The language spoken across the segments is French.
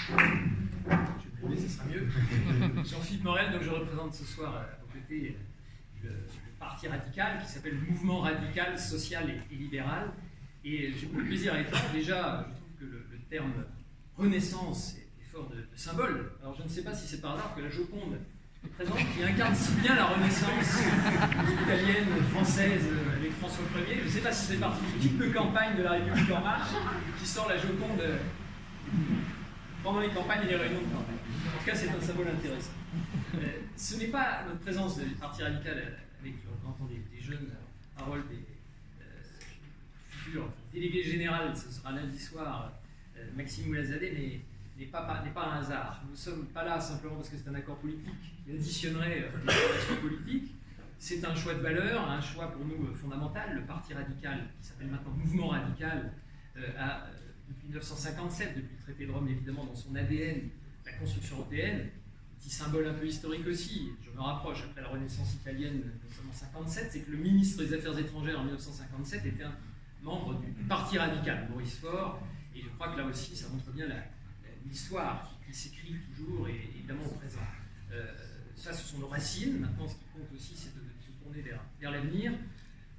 Je vais ce sera mieux. Jean-Philippe Morel, donc je représente ce soir aux côtés le parti radical qui s'appelle le Mouvement radical, social et libéral. Et j'ai beaucoup de plaisir à être là. Déjà, je trouve que le terme renaissance est fort de symbole. Alors je ne sais pas si c'est par hasard que la Joconde est présente, qui incarne si bien la renaissance italienne, française, avec François Ier. Je ne sais pas si c'est partie du type de campagne de la République en marche qui sort la Joconde pendant les campagnes et les réunions de campagne. En tout cas, c'est un symbole intéressant. Ce n'est pas notre présence du Parti radical avec, on entend des jeunes, Harold, des futurs délégués généraux, ce sera lundi soir, Maxime Oulazadeh, n'est pas un hasard. Nous ne sommes pas là simplement parce que c'est un accord politique qui additionnerait des relations politiques. C'est un choix de valeur, un choix pour nous fondamental. Le Parti radical, qui s'appelle maintenant Mouvement radical, a depuis 1957, depuis le traité de Rome évidemment, dans son ADN, la construction européenne, petit symbole un peu historique aussi, je me rapproche après la Renaissance italienne en 1957, c'est que le ministre des Affaires étrangères en 1957 était un membre du Parti radical, Maurice Faure, et je crois que là aussi ça montre bien l'histoire qui s'écrit toujours et évidemment au présent. Ça, ce sont nos racines. Maintenant, ce qui compte aussi, c'est de se tourner vers l'avenir.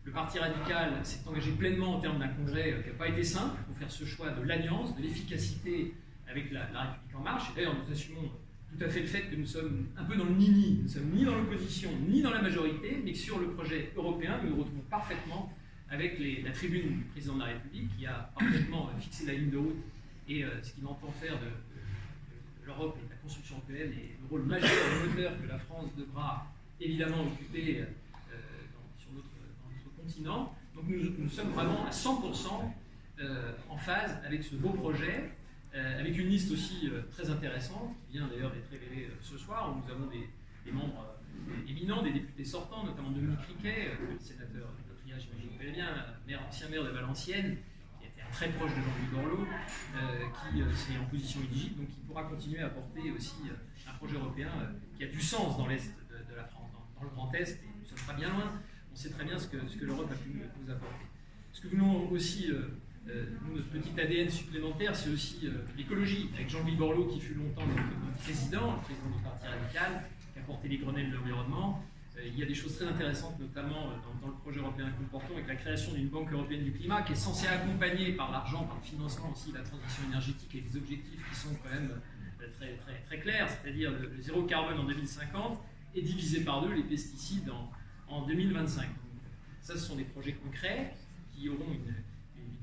Le Parti radical s'est engagé pleinement en termes d'un congrès qui n'a pas été simple pour faire ce choix de l'alliance, de l'efficacité avec la République en marche. Et d'ailleurs, nous assumons tout à fait le fait que nous sommes un peu dans le nini. Nous ne sommes ni dans l'opposition, ni dans la majorité, mais que sur le projet européen, nous nous retrouvons parfaitement avec la tribune du président de la République qui a parfaitement fixé la ligne de route et ce qu'il entend faire de l'Europe et de la construction européenne et le rôle majeur et moteur que la France devra évidemment occuper dans notre continent. Donc nous sommes vraiment à 100% en phase avec ce beau projet, avec une liste aussi très intéressante, qui vient d'ailleurs d'être révélée ce soir, où nous avons des membres éminents, des députés sortants, notamment Dominique Riquet, le sénateur de Tria, j'imagine que vous connaissez bien, ancien maire de Valenciennes, très proche de Jean-Louis Borloo, qui est en position éligible, donc qui pourra continuer à porter aussi un projet européen qui a du sens dans l'Est de la France, dans le Grand Est, et nous sommes pas bien loin, on sait très bien ce que l'Europe a pu nous apporter. Ce que nous voulons aussi, notre petit ADN supplémentaire, c'est aussi l'écologie, avec Jean-Louis Borloo qui fut longtemps notre président, le président du Parti radical, qui a porté les Grenelles de l'environnement. Il y a des choses très intéressantes, notamment dans le projet européen que nous portons, avec la création d'une banque européenne du climat, qui est censée accompagner par l'argent, par le financement aussi, la transition énergétique et des objectifs qui sont quand même très clairs, c'est-à-dire le zéro carbone en 2050 et diviser par deux les pesticides en 2025. Donc, ça, ce sont des projets concrets qui auront une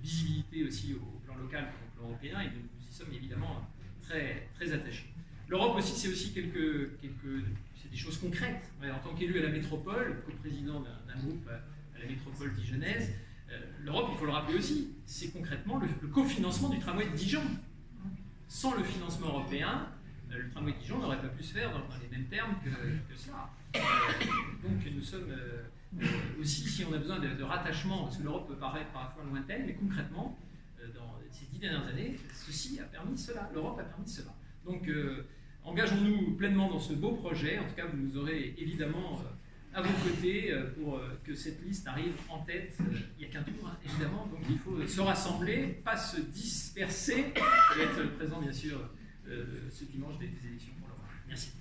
visibilité aussi au plan local et au plan européen, et nous y sommes évidemment très attachés. L'Europe aussi, c'est aussi c'est des choses concrètes. En tant qu'élu à la métropole, co-président d'un groupe à la métropole dijonnaise, l'Europe, il faut le rappeler aussi, c'est concrètement le cofinancement du tramway de Dijon. Sans le financement européen, le tramway de Dijon n'aurait pas pu se faire dans les mêmes termes que cela. Donc nous sommes aussi, si on a besoin de rattachement, parce que l'Europe peut paraître parfois lointaine, mais concrètement, dans ces 10 dernières années, ceci a permis cela, l'Europe a permis cela. Donc, engageons-nous pleinement dans ce beau projet. En tout cas, vous nous aurez évidemment à vos côtés pour que cette liste arrive en tête. Il n'y a qu'un tour, hein, évidemment. Donc, il faut se rassembler, pas se disperser et être présent, bien sûr, ce dimanche des élections pour l'Europe. Merci.